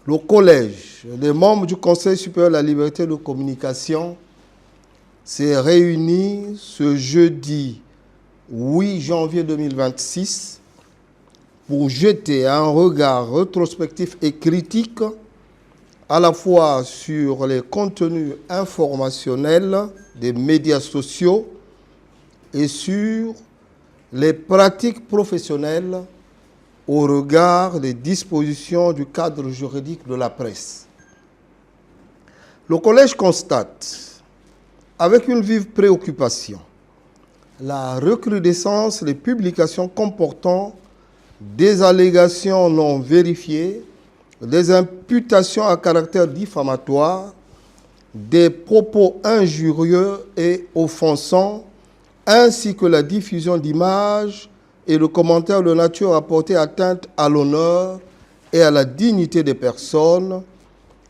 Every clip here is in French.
Le collège des membres du Conseil supérieur de la liberté de communication s'est réuni ce jeudi 8 janvier 2026 pour jeter un regard rétrospectif et critique à la fois sur les contenus informationnels des médias sociaux et sur les pratiques professionnelles au regard des dispositions du cadre juridique de la presse. Le collège constate, avec une vive préoccupation, la recrudescence des publications comportant des allégations non vérifiées, des imputations à caractère diffamatoire, des propos injurieux et offensants, ainsi que la diffusion d'images et de commentaires de nature à porter atteinte à l'honneur et à la dignité des personnes,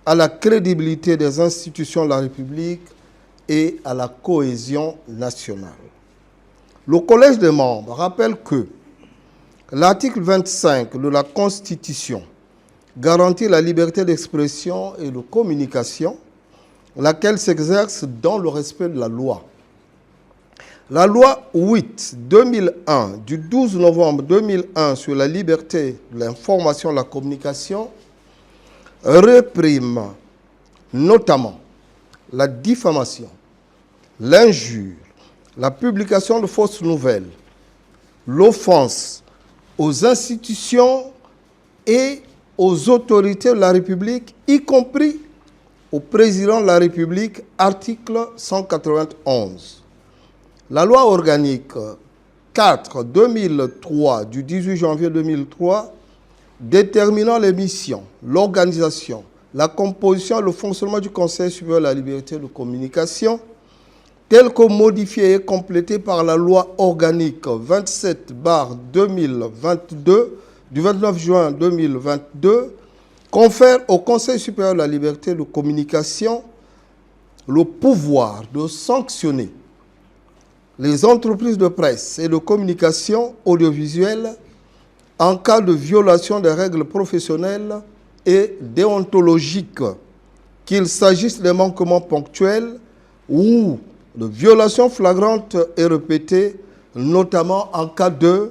à la crédibilité des institutions de la République et à la cohésion nationale. Le collège des membres rappelle que l'article 25 de la Constitution garantit la liberté d'expression et de communication, laquelle s'exerce dans le respect de la loi. La loi 8/2001 du 12 novembre 2001 sur la liberté de l'information et de la communication réprime notamment la diffamation, l'injure, la publication de fausses nouvelles, l'offense aux institutions et aux autorités de la République, y compris au président de la République, article 191. La loi organique 4/2003 du 18 janvier 2003 déterminant les missions, l'organisation, la composition et le fonctionnement du Conseil supérieur de la liberté de communication, tel que modifié et complété par la loi organique 27/2022 du 29 juin 2022, confère au Conseil supérieur de la liberté de communication le pouvoir de sanctionner les entreprises de presse et de communication audiovisuelle en cas de violation des règles professionnelles et déontologiques, qu'il s'agisse des manquements ponctuels ou de violations flagrantes et répétées, notamment en cas de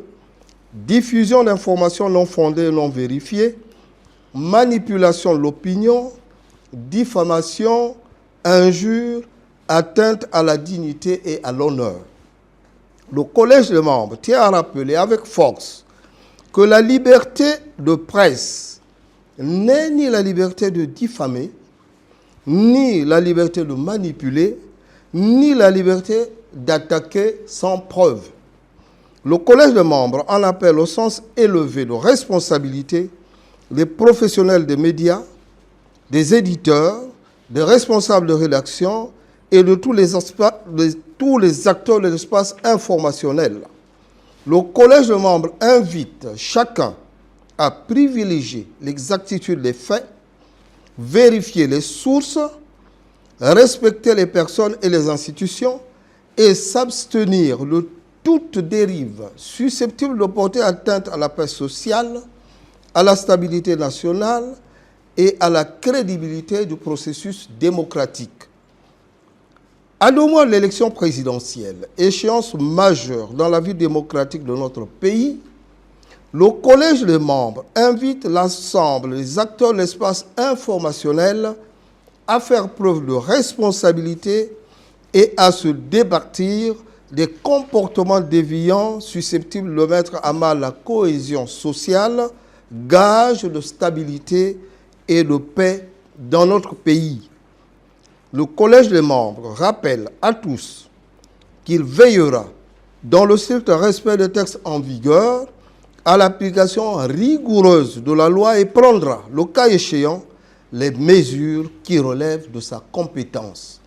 diffusion d'informations non fondées et non vérifiées, manipulation de l'opinion, diffamation, injure, atteinte à la dignité et à l'honneur. Le collège des membres tient à rappeler avec force que la liberté de presse n'est ni la liberté de diffamer, ni la liberté de manipuler, ni la liberté d'attaquer sans preuve. Le collège des membres en appelle au sens élevé de responsabilité des professionnels des médias, des éditeurs, des responsables de rédaction et de tous les acteurs de l'espace informationnel. Le collège de membres invite chacun à privilégier l'exactitude des faits, vérifier les sources, respecter les personnes et les institutions et s'abstenir de toute dérive susceptible de porter atteinte à la paix sociale, à la stabilité nationale et à la crédibilité du processus démocratique. À 2 mois de l'élection présidentielle, échéance majeure dans la vie démocratique de notre pays, le collège des membres invite l'ensemble des acteurs de l'espace informationnel à faire preuve de responsabilité et à se départir des comportements déviants susceptibles de mettre à mal la cohésion sociale, gage de stabilité et de paix dans notre pays. Le collège des membres rappelle à tous qu'il veillera, dans le strict respect des textes en vigueur, à l'application rigoureuse de la loi et prendra, le cas échéant, les mesures qui relèvent de sa compétence.